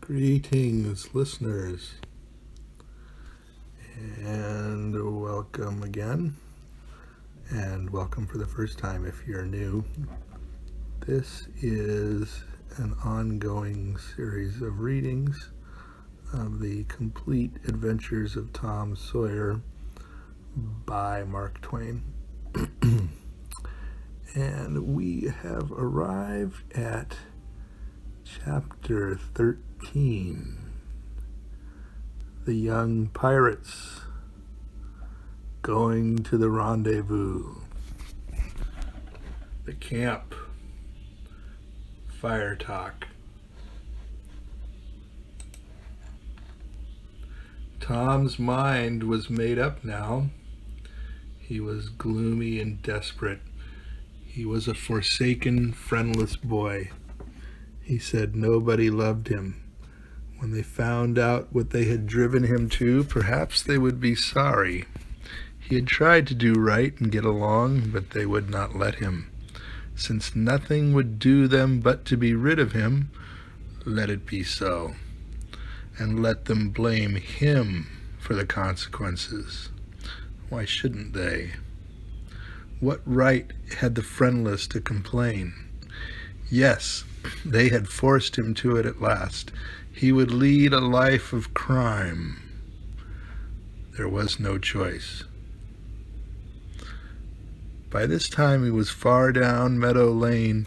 Greetings, listeners, and welcome again, and welcome for the first time if you're new. This is an ongoing series of readings of the Complete Adventures of Tom Sawyer by Mark Twain. And we have arrived at Chapter 13, The Young Pirates Going to the Rendezvous. The Camp. Fire Talk. Tom's mind was made up now. He was gloomy and desperate. He was a forsaken, friendless boy. He said nobody loved him. When they found out what they had driven him to, perhaps they would be sorry. He had tried to do right and get along, but they would not let him. Since nothing would do them but to be rid of him, let it be so. And let them blame him for the consequences. Why shouldn't they? What right had the friendless to complain? Yes, they had forced him to it at last. He would lead a life of crime. There was no choice. By this time he was far down Meadow Lane,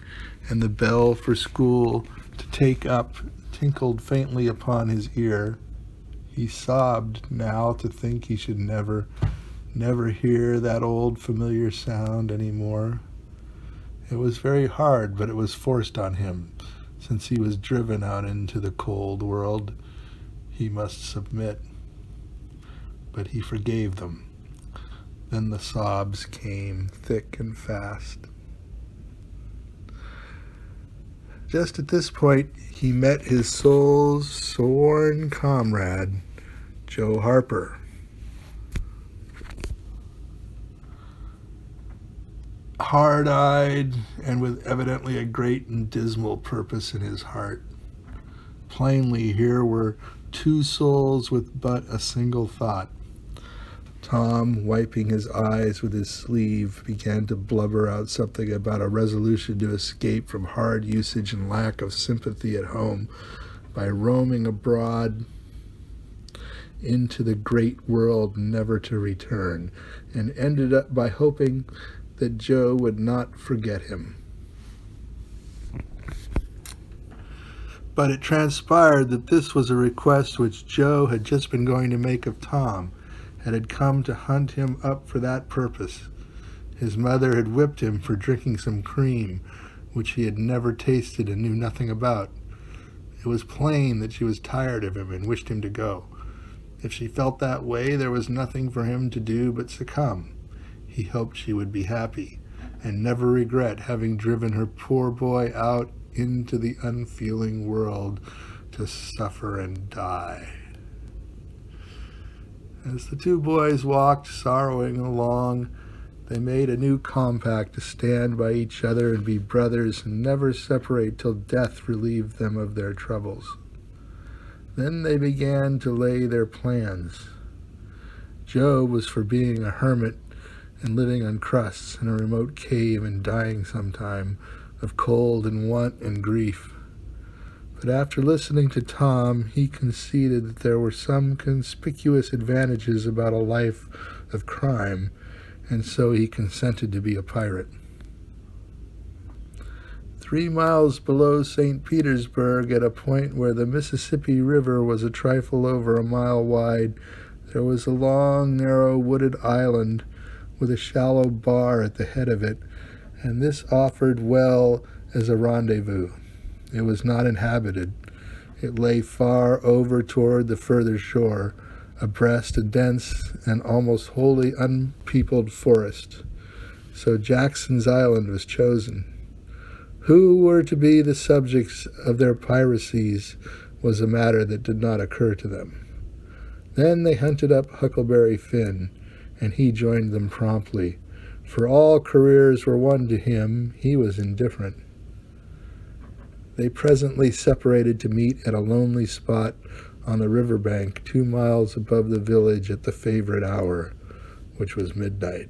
and the bell for school to take up tinkled faintly upon his ear. He sobbed now to think he should never hear that old familiar sound any more. It was very hard, but it was forced on him. Since he was driven out into the cold world, he must submit. But he forgave them. Then the sobs came thick and fast. Just at this point, he met his soul's sworn comrade, Joe Harper. Hard-eyed and with evidently a great and dismal purpose in his heart. Plainly, here were two souls with but a single thought. Tom, wiping his eyes with his sleeve, began to blubber out something about a resolution to escape from hard usage and lack of sympathy at home by roaming abroad into the great world never to return, and ended up by hoping that Joe would not forget him. But it transpired that this was a request which Joe had just been going to make of Tom, and had come to hunt him up for that purpose. His mother had whipped him for drinking some cream, which he had never tasted and knew nothing about. It was plain that she was tired of him and wished him to go. If she felt that way, there was nothing for him to do but succumb. He hoped she would be happy, and never regret having driven her poor boy out into the unfeeling world to suffer and die. As the two boys walked sorrowing along, they made a new compact to stand by each other and be brothers and never separate till death relieved them of their troubles. Then they began to lay their plans. Joe was for being a hermit and living on crusts in a remote cave and dying sometime of cold and want and grief. But after listening to Tom, he conceded that there were some conspicuous advantages about a life of crime, and so he consented to be a pirate. 3 miles below St. Petersburg, at a point where the Mississippi River was a trifle over a mile wide, there was a long, narrow, wooded island with a shallow bar at the head of it, and this offered well as a rendezvous. It was not inhabited. It lay far over toward the further shore, abreast a dense and almost wholly unpeopled forest. So Jackson's Island was chosen. Who were to be the subjects of their piracies was a matter that did not occur to them. Then they hunted up Huckleberry Finn, and he joined them promptly. For all careers were one to him, he was indifferent. They presently separated to meet at a lonely spot on the river bank 2 miles above the village at the favorite hour, which was midnight.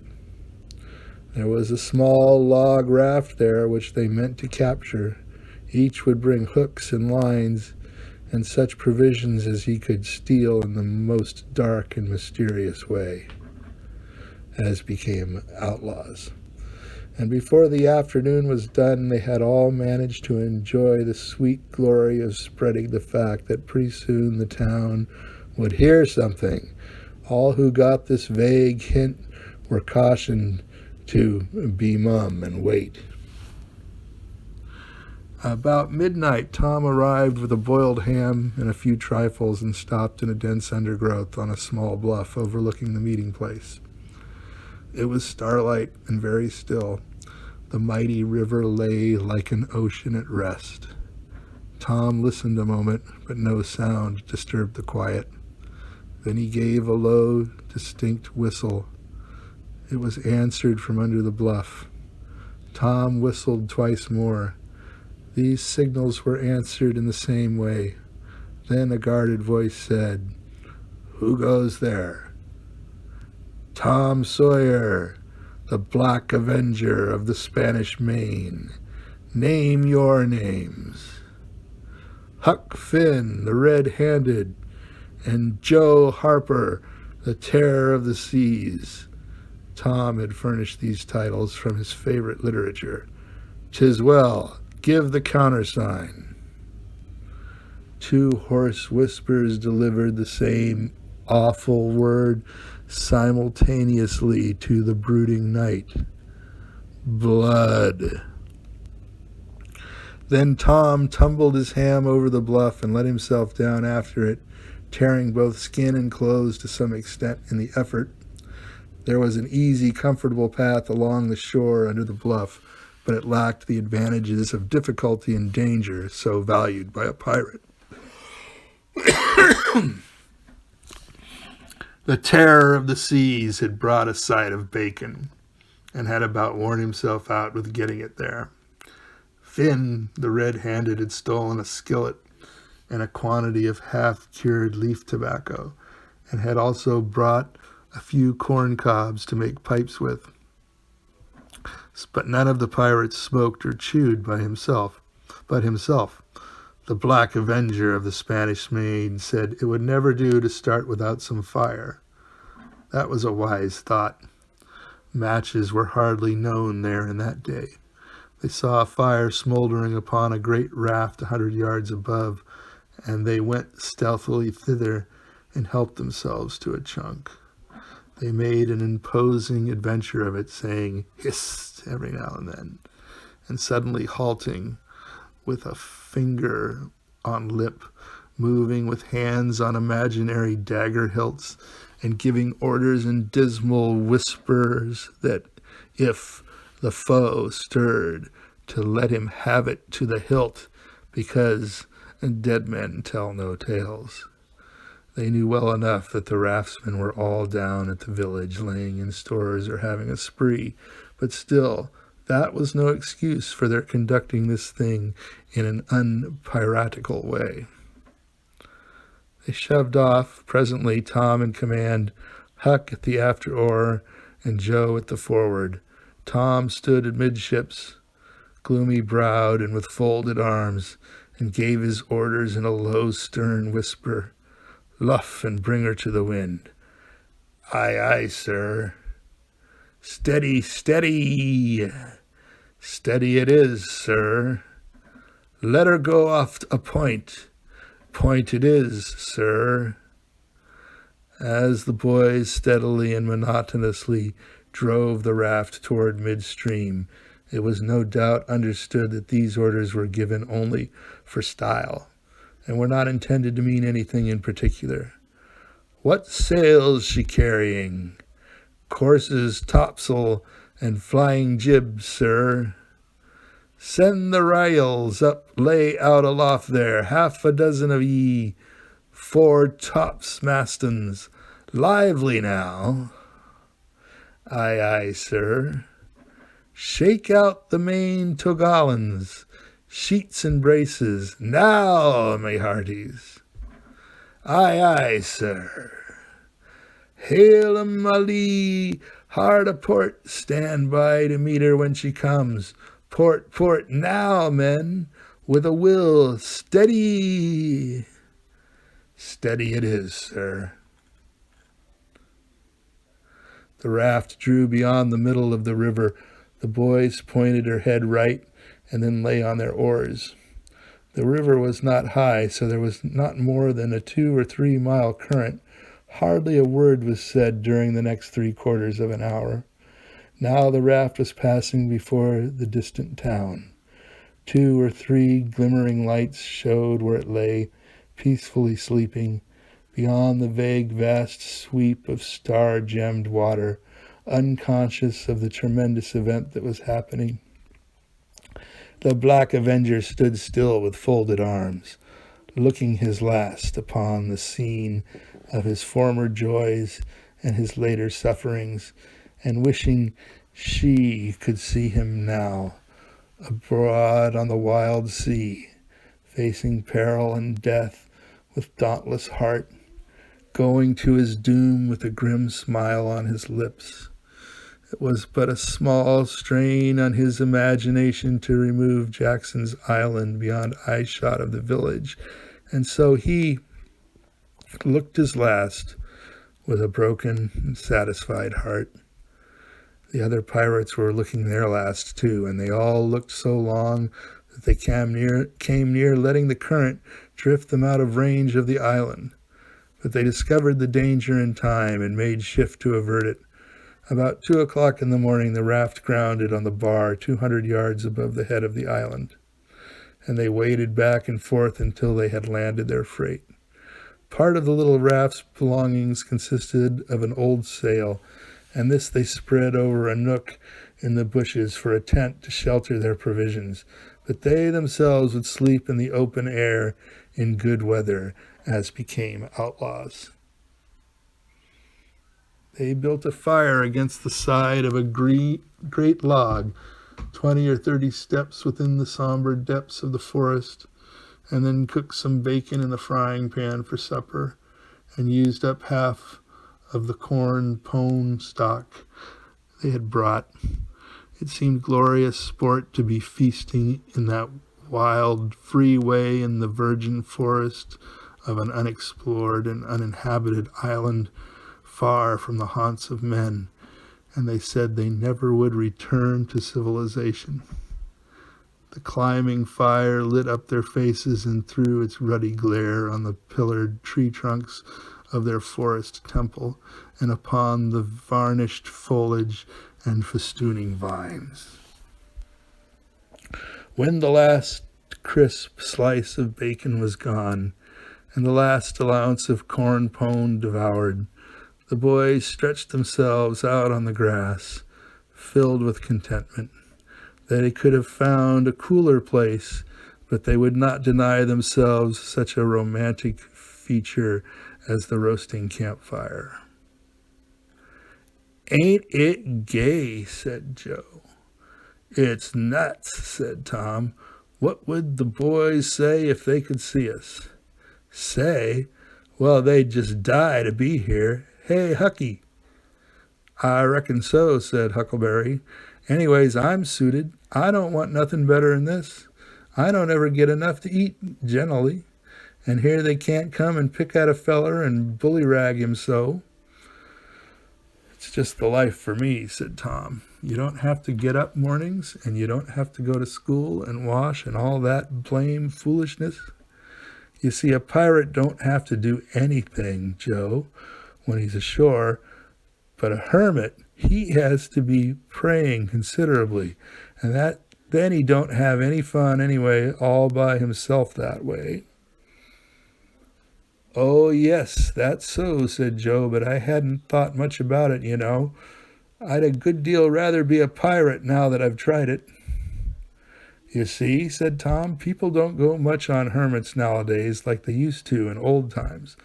There was a small log raft there which they meant to capture. Each would bring hooks and lines and such provisions as he could steal in the most dark and mysterious way, as became outlaws. And before the afternoon was done, they had all managed to enjoy the sweet glory of spreading the fact that pretty soon the town would hear something. All who got this vague hint were cautioned to be mum and wait. About midnight, Tom arrived with a boiled ham and a few trifles and stopped in a dense undergrowth on a small bluff overlooking the meeting place. It was starlight and very still. The mighty river lay like an ocean at rest. Tom listened a moment, but no sound disturbed the quiet. Then he gave a low, distinct whistle. It was answered from under the bluff. Tom whistled twice more. These signals were answered in the same way. Then a guarded voice said, "Who goes there?" "Tom Sawyer, the Black Avenger of the Spanish Main. Name your names." "Huck Finn, the Red-Handed, and Joe Harper, the Terror of the Seas." Tom had furnished these titles from his favorite literature. "'Tis well. Give the countersign." 2 hoarse whispers delivered the same awful word simultaneously to the brooding night. "Blood." Then Tom tumbled his ham over the bluff and let himself down after it, tearing both skin and clothes to some extent in the effort. There was an easy, comfortable path along the shore under the bluff, but it lacked the advantages of difficulty and danger so valued by a pirate. The Terror of the Seas had brought a side of bacon, and had about worn himself out with getting it there. Finn, the Red-Handed, had stolen a skillet and a quantity of half-cured leaf tobacco, and had also brought a few corn cobs to make pipes with. But none of the pirates smoked or chewed but himself. The Black Avenger of the Spanish Main said it would never do to start without some fire. That was a wise thought. Matches were hardly known there in that day. They saw a fire smoldering upon a great raft 100 yards above, and they went stealthily thither and helped themselves to a chunk. They made an imposing adventure of it, saying "hist" every now and then, and suddenly halting with a finger on lip, moving with hands on imaginary dagger hilts, and giving orders in dismal whispers that if the foe stirred, to let him have it to the hilt, because dead men tell no tales. They knew well enough that the raftsmen were all down at the village, laying in stores or having a spree, but still, that was no excuse for their conducting this thing in an unpiratical way. They shoved off, presently Tom in command, Huck at the after oar, and Joe at the forward. Tom stood amidships, gloomy-browed and with folded arms, and gave his orders in a low, stern whisper. "Luff and bring her to the wind." "Aye, aye, sir." "Steady, steady." "Steady it is, sir." "Let her go off a point." "Point it is, sir." As the boys steadily and monotonously drove the raft toward midstream, it was no doubt understood that these orders were given only for style, and were not intended to mean anything in particular. "What sail's she carrying?" "Courses, topsail, and flying jib, sir." "Send the rails up, lay out aloft there, 6 of ye, 4 topmastons. Lively now." "Aye, aye, sir." "Shake out the main topgallants. sheets and braces. Now, my hearties. Aye, aye, sir. Hail 'em, Ali, hard a port, stand by to meet her when she comes. Port, port, now, men, with a will, steady. Steady it is, sir. The raft drew beyond the middle of the river. The boys pointed her head right and then lay on their oars. The river was not high, so there was not more than a 2 or 3 mile current. Hardly a word was said during the next 3/4 of an hour. Now the raft was passing before the distant town. 2 or 3 glimmering lights showed where it lay, peacefully sleeping, beyond the vague vast sweep of star-gemmed water, unconscious of the tremendous event that was happening. The Black Avenger stood still with folded arms, looking his last upon the scene of his former joys and his later sufferings, and wishing she could see him now, abroad on the wild sea, facing peril and death with dauntless heart, going to his doom with a grim smile on his lips. It was but a small strain on his imagination to remove Jackson's Island beyond eyeshot of the village, and so he looked his last with a broken and satisfied heart. The other pirates were looking their last too, and they all looked so long that they came near letting the current drift them out of range of the island. But they discovered the danger in time and made shift to avert it. About 2 o'clock in the morning, the raft grounded on the bar 200 yards above the head of the island, and they waded back and forth until they had landed their freight. Part of the little raft's belongings consisted of an old sail, and this they spread over a nook in the bushes for a tent to shelter their provisions, but they themselves would sleep in the open air in good weather, as became outlaws. They built a fire against the side of a great log, 20 or 30 steps within the somber depths of the forest, and then cooked some bacon in the frying pan for supper, and used up half of the corn pone stock they had brought. It seemed glorious sport to be feasting in that wild, free way in the virgin forest of an unexplored and uninhabited island, far from the haunts of men, and they said they never would return to civilization. The climbing fire lit up their faces and threw its ruddy glare on the pillared tree trunks of their forest temple and upon the varnished foliage and festooning vines. When the last crisp slice of bacon was gone, and the last allowance of corn pone devoured, the boys stretched themselves out on the grass, filled with contentment. They could have found a cooler place, but they would not deny themselves such a romantic feature as the roasting campfire. "Ain't it gay?" said Joe. "It's nuts," said Tom. "What would the boys say if they could see us?" "Say? Well, they'd just die to be here. Hey, Hucky." "I reckon so," said Huckleberry. "Anyways, I'm suited. I don't want nothing better than this. I don't ever get enough to eat, generally. And here they can't come and pick at a feller and bullyrag him so." "It's just the life for me," said Tom. "You don't have to get up mornings, and you don't have to go to school and wash and all that blame foolishness. You see, a pirate don't have to do anything, Joe, when he's ashore, but a hermit, he has to be praying considerably, and then he don't have any fun anyway, all by himself that way." "Oh, yes, that's so," said Joe, "but I hadn't thought much about it, you know. I'd a good deal rather be a pirate now that I've tried it." "You see," said Tom, "people don't go much on hermits nowadays like they used to in old times,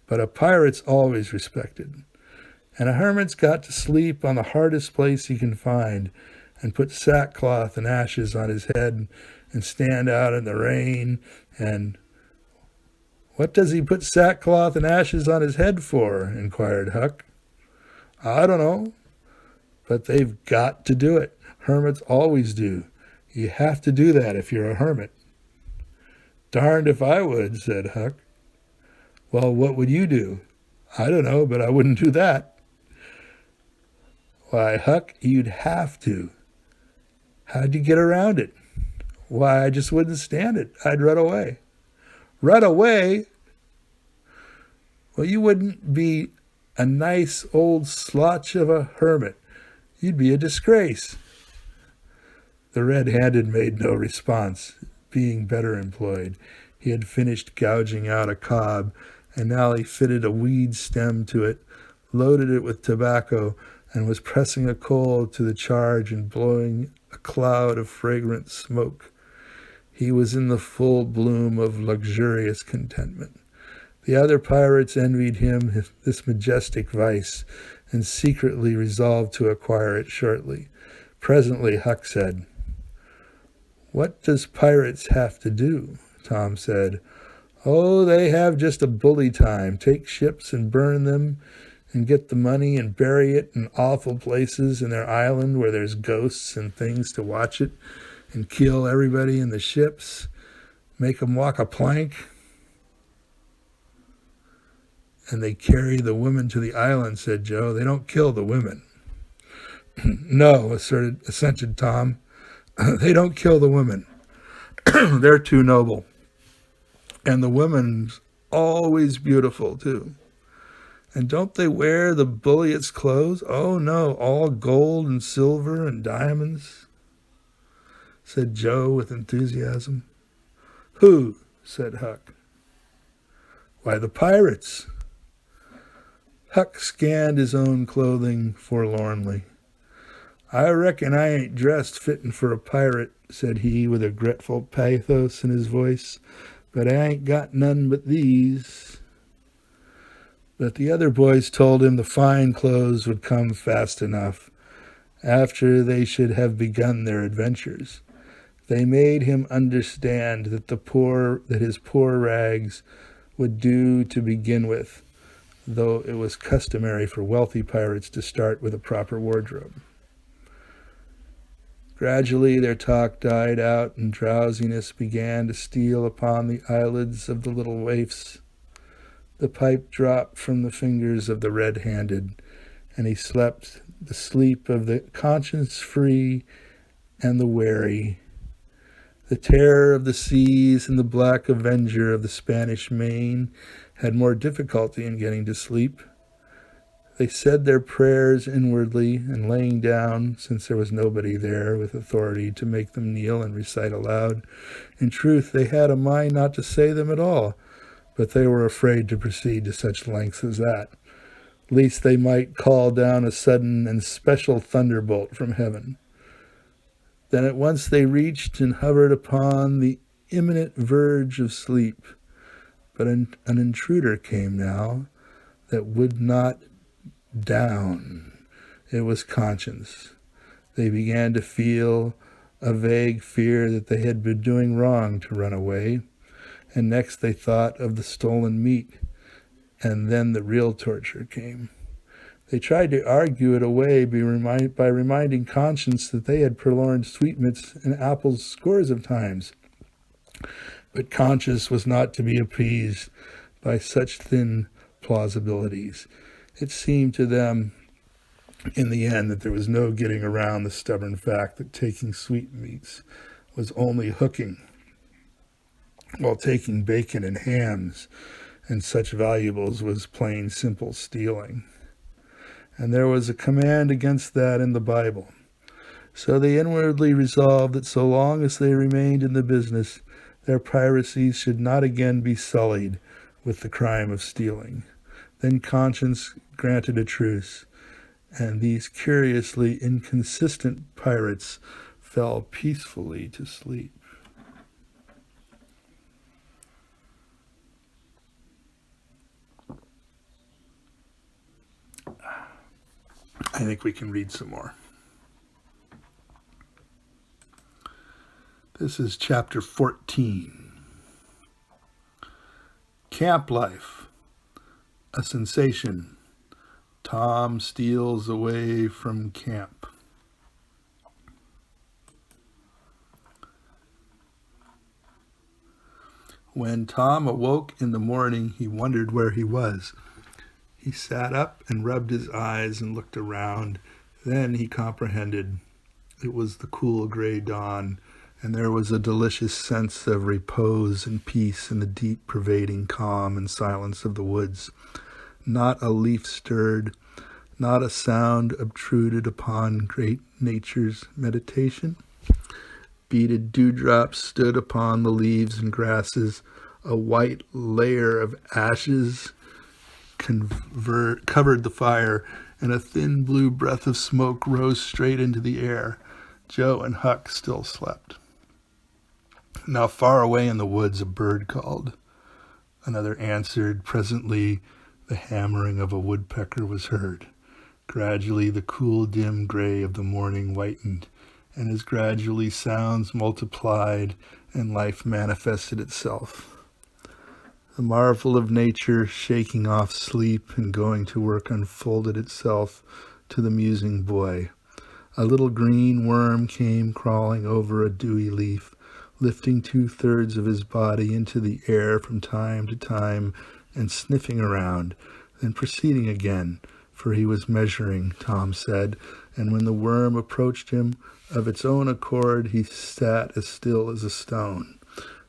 but a pirate's always respected. And a hermit's got to sleep on the hardest place he can find, and put sackcloth and ashes on his head, and stand out in the rain. And what does he put sackcloth and ashes on his head for? Inquired Huck. I don't know, but they've got to do it. Hermits always do. You have to do that if you're a hermit. Darned if I would, said Huck. Well, what would you do? I don't know, but I wouldn't do that. Why, Huck, you'd have to. How'd you get around it? Why, I just wouldn't stand it. I'd run away. Run away? Well, you wouldn't be a nice old slouch of a hermit. You'd be a disgrace. The red-handed made no response, being better employed. He had finished gouging out a cob, and now he fitted a weed stem to it, loaded it with tobacco, and was pressing a coal to the charge and blowing a cloud of fragrant smoke. He was in the full bloom of luxurious contentment. The other pirates envied him this majestic vice, and secretly resolved to acquire it shortly. Presently Huck said, What does pirates have to do? Tom said, Oh, they have just a bully time. Take ships and burn them and get the money and bury it in awful places in their island where there's ghosts and things to watch it, and kill everybody in the ships, make them walk a plank. And they carry the women to the island, said Joe. They don't kill the women. No, assented Tom. They don't kill the women. They're too noble. And the women's always beautiful, too. And don't they wear the bulliest clothes? Oh, no, all gold and silver and diamonds, said Joe with enthusiasm. Who? Said Huck. Why, the pirates. Huck scanned his own clothing forlornly. I reckon I ain't dressed fittin' for a pirate, said he with a regretful pathos in his voice, but I ain't got none but these. But the other boys told him the fine clothes would come fast enough after they should have begun their adventures. They made him understand that his poor rags would do to begin with, though it was customary for wealthy pirates to start with a proper wardrobe. Gradually their talk died out, and drowsiness began to steal upon the eyelids of the little waifs. The pipe dropped from the fingers of the red-handed, and he slept the sleep of the conscience-free and the wary. The terror of the seas and the black avenger of the Spanish Main had more difficulty in getting to sleep. They said their prayers inwardly, and laying down, since there was nobody there with authority to make them kneel and recite aloud. In truth, they had a mind not to say them at all, but they were afraid to proceed to such lengths as that, lest they might call down a sudden and special thunderbolt from heaven. Then at once they reached and hovered upon the imminent verge of sleep. But an intruder came now that would not down. It was conscience. They began to feel a vague fear that they had been doing wrong to run away, and next they thought of the stolen meat, and then the real torture came. They tried to argue it away by reminding conscience that they had purloined sweetmeats and apples scores of times. But conscience was not to be appeased by such thin plausibilities. It seemed to them in the end that there was no getting around the stubborn fact that taking sweetmeats was only hooking, while taking bacon and hams and such valuables was plain simple stealing. And there was a command against that in the Bible. So they inwardly resolved that so long as they remained in the business, their piracies should not again be sullied with the crime of stealing. Then conscience granted a truce, and these curiously inconsistent pirates fell peacefully to sleep. I think we can read some more. This is chapter 14. Camp life. A sensation. Tom steals away from camp. When Tom awoke in the morning, he wondered where he was. He sat up and rubbed his eyes and looked around. Then he comprehended. It was the cool gray dawn, and there was a delicious sense of repose and peace in the deep, pervading calm and silence of the woods. Not a leaf stirred, not a sound obtruded upon great nature's meditation. Beaded dewdrops stood upon the leaves and grasses. A white layer of ashes covered the fire, and a thin blue breath of smoke rose straight into the air. Joe and Huck still slept. Now far away in the woods a bird called. Another answered. Presently the hammering of a woodpecker was heard. Gradually the cool dim gray of the morning whitened, and as gradually sounds multiplied and life manifested itself. The marvel of nature, shaking off sleep and going to work, unfolded itself to the musing boy. A little green worm came crawling over a dewy leaf, lifting 2/3 of his body into the air from time to time and sniffing around, then proceeding again, for he was measuring, Tom said, and when the worm approached him, of its own accord he sat as still as a stone,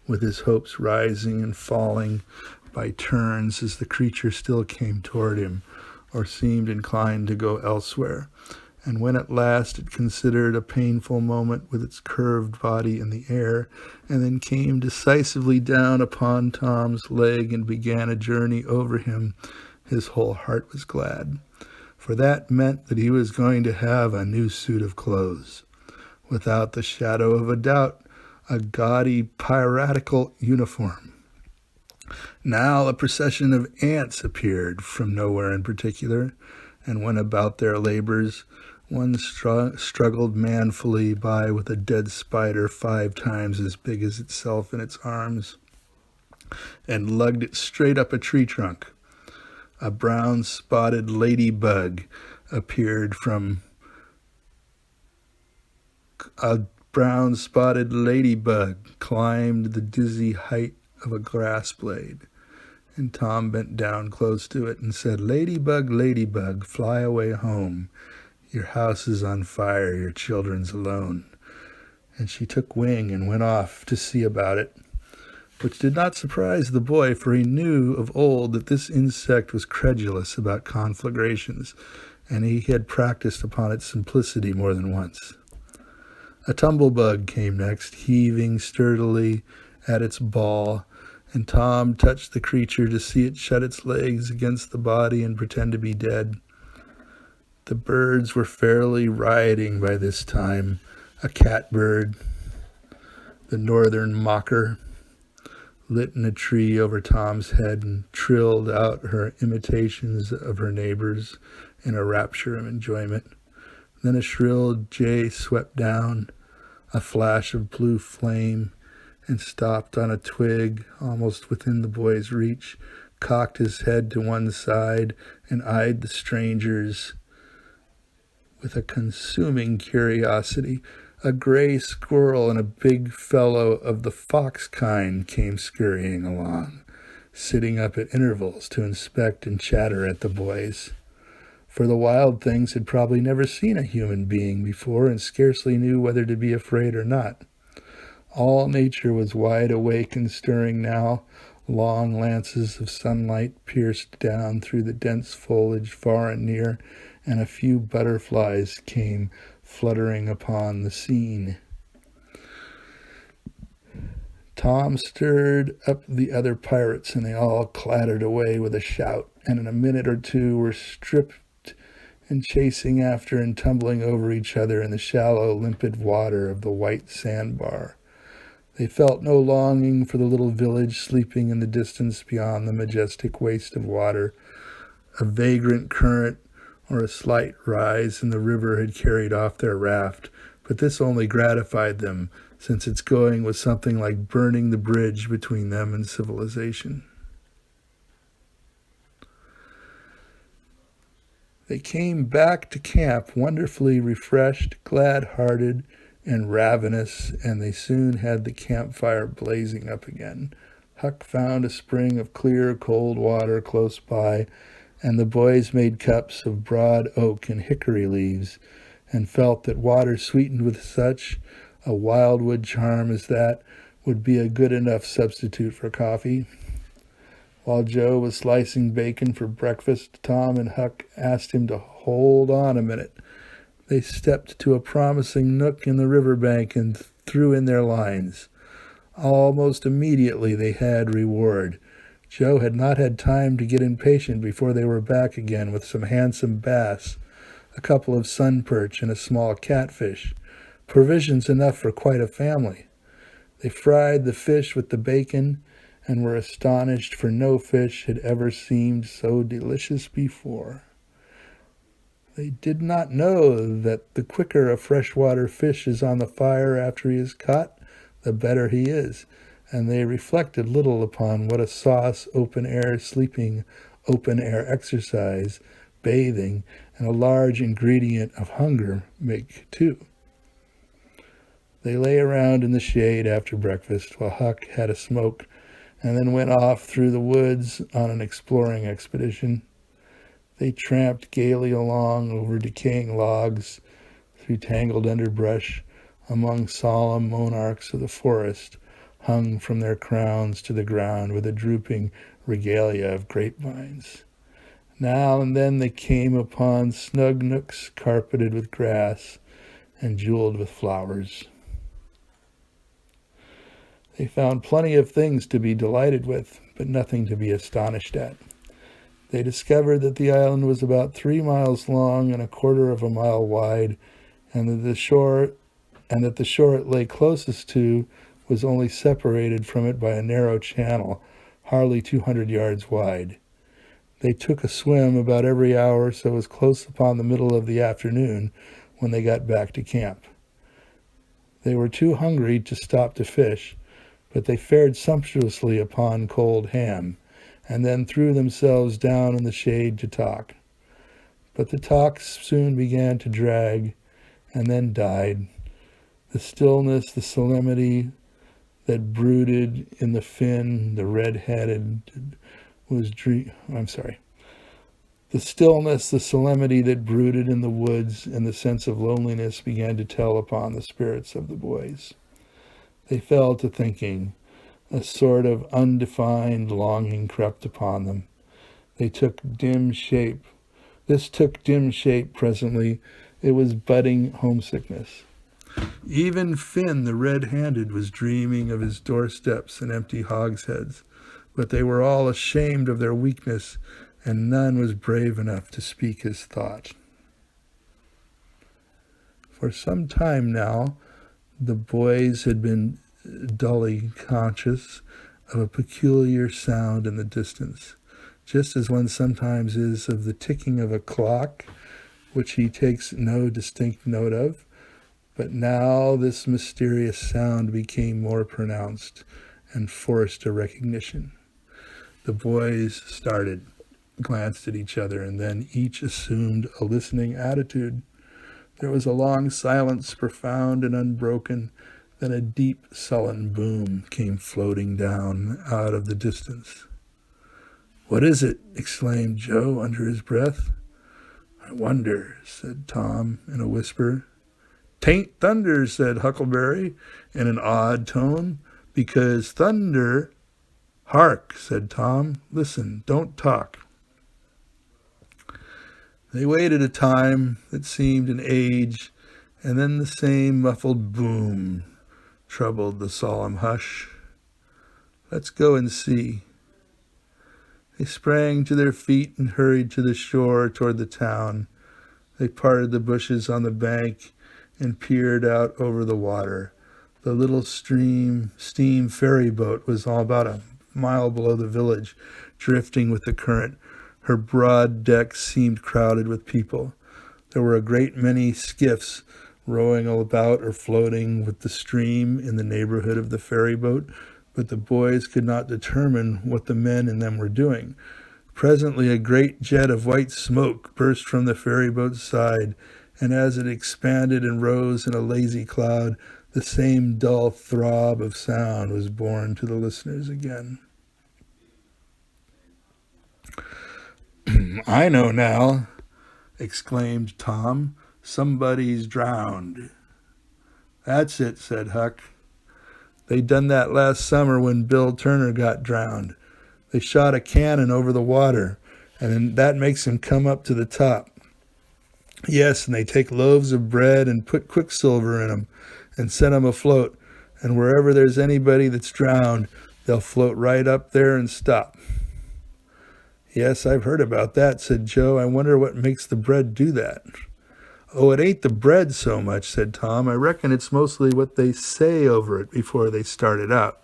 with his hopes rising and falling by turns as the creature still came toward him, or seemed inclined to go elsewhere. And when at last it considered a painful moment with its curved body in the air, and then came decisively down upon Tom's leg and began a journey over him, his whole heart was glad, for that meant that he was going to have a new suit of clothes. Without the shadow of a doubt, a gaudy piratical uniform. Now a procession of ants appeared from nowhere in particular, and went about their labors. One struggled manfully by with a dead spider 5 times as big as itself in its arms, and lugged it straight up a tree trunk. A brown-spotted ladybug appeared from climbed the dizzy height of a grass blade, and Tom bent down close to it and said, "Ladybug, ladybug, fly away home. Your house is on fire, your children's alone." And she took wing and went off to see about it, which did not surprise the boy, for he knew of old that this insect was credulous about conflagrations, and he had practiced upon its simplicity more than once. A tumblebug came next, heaving sturdily at its ball, and Tom touched the creature to see it shut its legs against the body and pretend to be dead. The birds were fairly rioting by this time. A catbird, the northern mocker, lit in a tree over Tom's head and trilled out her imitations of her neighbors in a rapture of enjoyment. Then a shrill jay swept down, a flash of blue flame, and stopped on a twig almost within the boy's reach, cocked his head to one side, and eyed the strangers with a consuming curiosity. A gray squirrel and a big fellow of the fox kind came scurrying along, sitting up at intervals to inspect and chatter at the boys. For the wild things had probably never seen a human being before and scarcely knew whether to be afraid or not. All nature was wide awake and stirring now. Long lances of sunlight pierced down through the dense foliage far and near, and a few butterflies came fluttering upon the scene. Tom stirred up the other pirates, and they all clattered away with a shout, and in a minute or two were stripped and chasing after and tumbling over each other in the shallow, limpid water of the white sandbar. They felt no longing for the little village sleeping in the distance beyond the majestic waste of water. A vagrant current or a slight rise in the river had carried off their raft, but this only gratified them. since its going was something like burning the bridge between them and civilization. They came back to camp wonderfully refreshed, glad-hearted, and ravenous, and they soon had the campfire blazing up again. Huck found a spring of clear, cold water close by, and the boys made cups of broad oak and hickory leaves, and felt that water sweetened with such a wildwood charm as that would be a good enough substitute for coffee. While Joe was slicing bacon for breakfast, Tom and Huck asked him to hold on a minute. They stepped to a promising nook in the riverbank and threw in their lines. Almost immediately they had reward. Joe had not had time to get impatient before they were back again with some handsome bass, a couple of sun perch, and a small catfish, provisions enough for quite a family. They fried the fish with the bacon and were astonished, for no fish had ever seemed so delicious before. They did not know that the quicker a freshwater fish is on the fire after he is caught, the better he is, and they reflected little upon what a sauce, open-air sleeping, open-air exercise, bathing, and a large ingredient of hunger make too. They lay around in the shade after breakfast while Huck had a smoke and then went off through the woods on an exploring expedition. They tramped gaily along over decaying logs, through tangled underbrush, among solemn monarchs of the forest, hung from their crowns to the ground with a drooping regalia of grapevines. Now and then they came upon snug nooks carpeted with grass and jeweled with flowers. They found plenty of things to be delighted with, but nothing to be astonished at. They discovered that the island was about 3 miles long and 1/4 of a mile wide, and that the shore it lay closest to was only separated from it by a narrow channel, hardly 200 yards wide. They took a swim about every hour, so it was close upon the middle of the afternoon when they got back to camp. They were too hungry to stop to fish, but they fared sumptuously upon cold ham, and then threw themselves down in the shade to talk. But the talks soon began to drag, and then died. The stillness, the solemnity that brooded in the fin, the red-headed The stillness, the solemnity that brooded in the woods, and the sense of loneliness began to tell upon the spirits of the boys. They fell to thinking. A sort of undefined longing crept upon them. This took dim shape presently. It was budding homesickness. Even Finn, the red-handed, was dreaming of his doorsteps and empty hogsheads, but they were all ashamed of their weakness, and none was brave enough to speak his thought. For some time now, the boys had been dully conscious of a peculiar sound in the distance, just as one sometimes is of the ticking of a clock, which he takes no distinct note of. But now this mysterious sound became more pronounced and forced a recognition. The boys started, glanced at each other, and then each assumed a listening attitude. There was a long silence, profound and unbroken. Then a deep, sullen boom came floating down out of the distance. "What is it?" exclaimed Joe under his breath. "I wonder," said Tom in a whisper. "'Tain't thunder," said Huckleberry in an odd tone, "because thunder—" "Hark," said Tom. "Listen, don't talk." They waited a time that seemed an age, and then the same muffled boom troubled the solemn hush. "Let's go and see." They sprang to their feet and hurried to the shore toward the town. They parted the bushes on the bank and peered out over the water. The little steam ferry boat was all about a mile below the village, drifting with the current. Her broad decks seemed crowded with people. There were a great many skiffs rowing about or floating with the stream in the neighborhood of the ferry boat, but the boys could not determine what the men in them were doing. Presently a great jet of white smoke burst from the ferry boat's side, and as it expanded and rose in a lazy cloud, the same dull throb of sound was borne to the listeners again. "I know now," exclaimed Tom. "Somebody's drowned." "That's it," said Huck. "They done that last summer when Bill Turner got drowned. They shot a cannon over the water, and that makes him come up to the top. Yes, and they take loaves of bread and put quicksilver in them and set them afloat, and wherever there's anybody that's drowned, they'll float right up there and stop." "Yes, I've heard about that," said Joe. "I wonder what makes the bread do that." "Oh, it ain't the bread so much," said Tom. "I reckon it's mostly what they say over it before they start it out."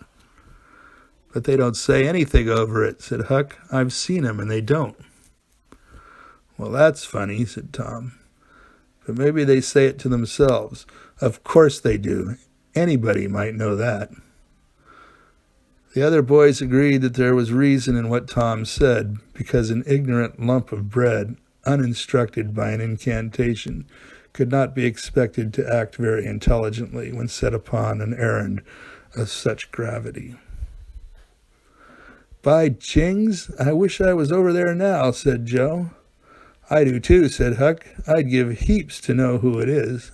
"But they don't say anything over it," said Huck. "I've seen 'em, and they don't." "Well, that's funny," said Tom. "But maybe they say it to themselves." "Of course they do. Anybody might know that." The other boys agreed that there was reason in what Tom said, because an ignorant lump of bread, uninstructed by an incantation, could not be expected to act very intelligently when set upon an errand of such gravity. "By jings, I wish I was over there now," said Joe. "I do too," said Huck. "I'd give heaps to know who it is."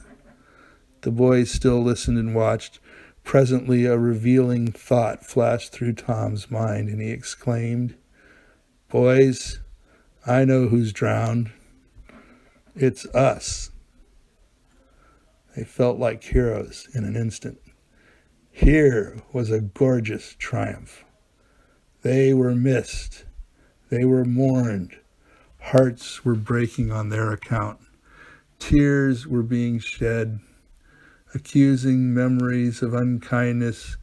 The boys still listened and watched. Presently a revealing thought flashed through Tom's mind, and he exclaimed, "Boys, I know who's drowned. It's us." They felt like heroes in an instant. Here was a gorgeous triumph. They were missed. They were mourned. Hearts were breaking on their account. Tears were being shed. Accusing memories of unkindness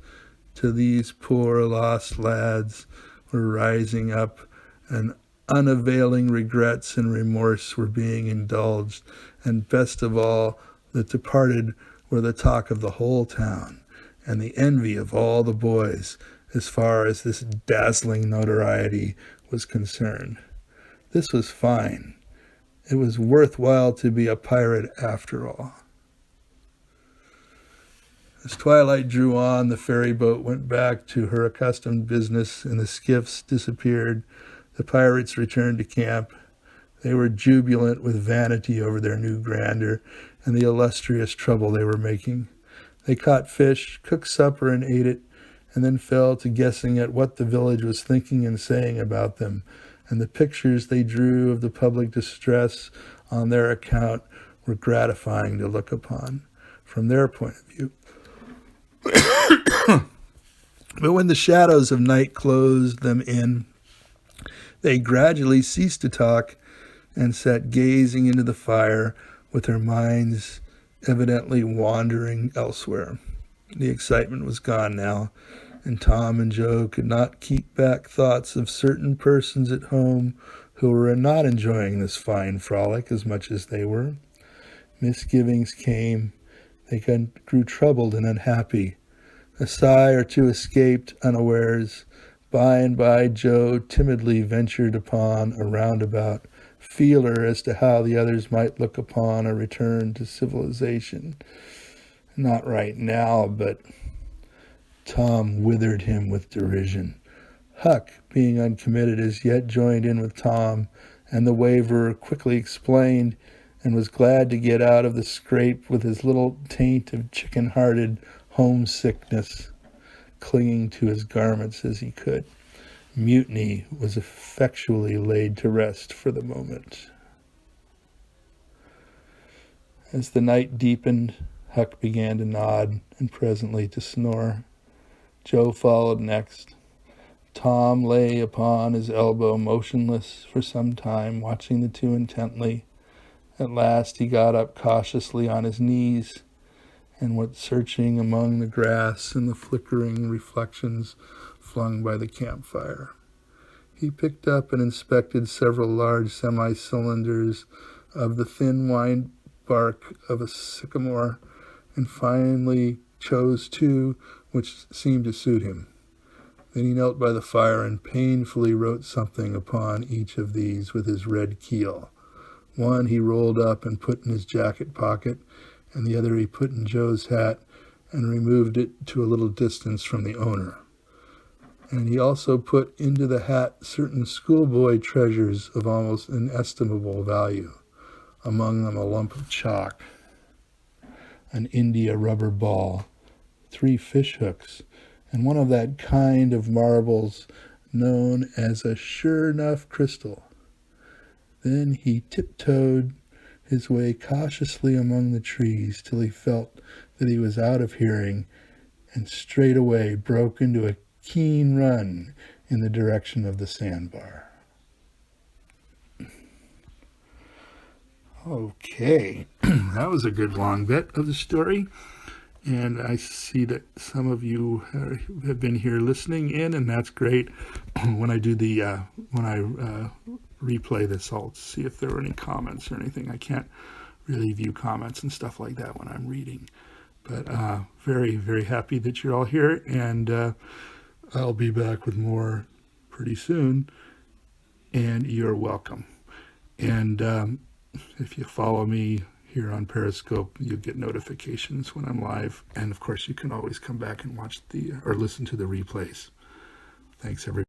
to these poor lost lads were rising up, and unavailing regrets and remorse were being indulged, and best of all, the departed were the talk of the whole town, and the envy of all the boys, as far as this dazzling notoriety was concerned. This was fine. It was worthwhile to be a pirate after all. As twilight drew on, the ferry boat went back to her accustomed business, and the skiffs disappeared. The pirates returned to camp. They were jubilant with vanity over their new grandeur and the illustrious trouble they were making. They caught fish, cooked supper, and ate it, and then fell to guessing at what the village was thinking and saying about them, and the pictures they drew of the public distress on their account were gratifying to look upon from their point of view. But when the shadows of night closed them in, they gradually ceased to talk and sat gazing into the fire with their minds evidently wandering elsewhere. The excitement was gone now, and Tom and Joe could not keep back thoughts of certain persons at home who were not enjoying this fine frolic as much as they were. Misgivings came. They grew troubled and unhappy. A sigh or two escaped unawares. By and by, Joe timidly ventured upon a roundabout feeler as to how the others might look upon a return to civilization. Not right now, but Tom withered him with derision. Huck, being uncommitted as yet, joined in with Tom, and the waverer quickly explained and was glad to get out of the scrape with his little taint of chicken-hearted homesickness clinging to his garments as he could. Mutiny was effectually laid to rest for the moment. As the night deepened, Huck began to nod and presently to snore. Joe followed next. Tom lay upon his elbow motionless for some time, watching the two intently. At last he got up cautiously on his knees and went searching among the grass and the flickering reflections flung by the campfire. He picked up and inspected several large semi-cylinders of the thin bark of a sycamore and finally chose two which seemed to suit him. Then he knelt by the fire and painfully wrote something upon each of these with his red keel. One he rolled up and put in his jacket pocket, and the other he put in Joe's hat and removed it to a little distance from the owner. And he also put into the hat certain schoolboy treasures of almost inestimable value, among them a lump of chalk, an India rubber ball, 3 fish hooks, and one of that kind of marbles known as a sure-enough crystal. Then he tiptoed his way cautiously among the trees till he felt that he was out of hearing, and straightway broke into a keen run in the direction of the sandbar. Okay, that was a good long bit of the story. And I see that some of you have been here listening in, and that's great. When I do replay this, I'll see if there were any comments or anything. I can't really view comments and stuff like that when I'm reading. But very, very happy that you're all here, and I'll be back with more pretty soon, and you're welcome. And if you follow me here on Periscope, you'll get notifications when I'm live. And of course, you can always come back and watch or listen to the replays. Thanks, everybody.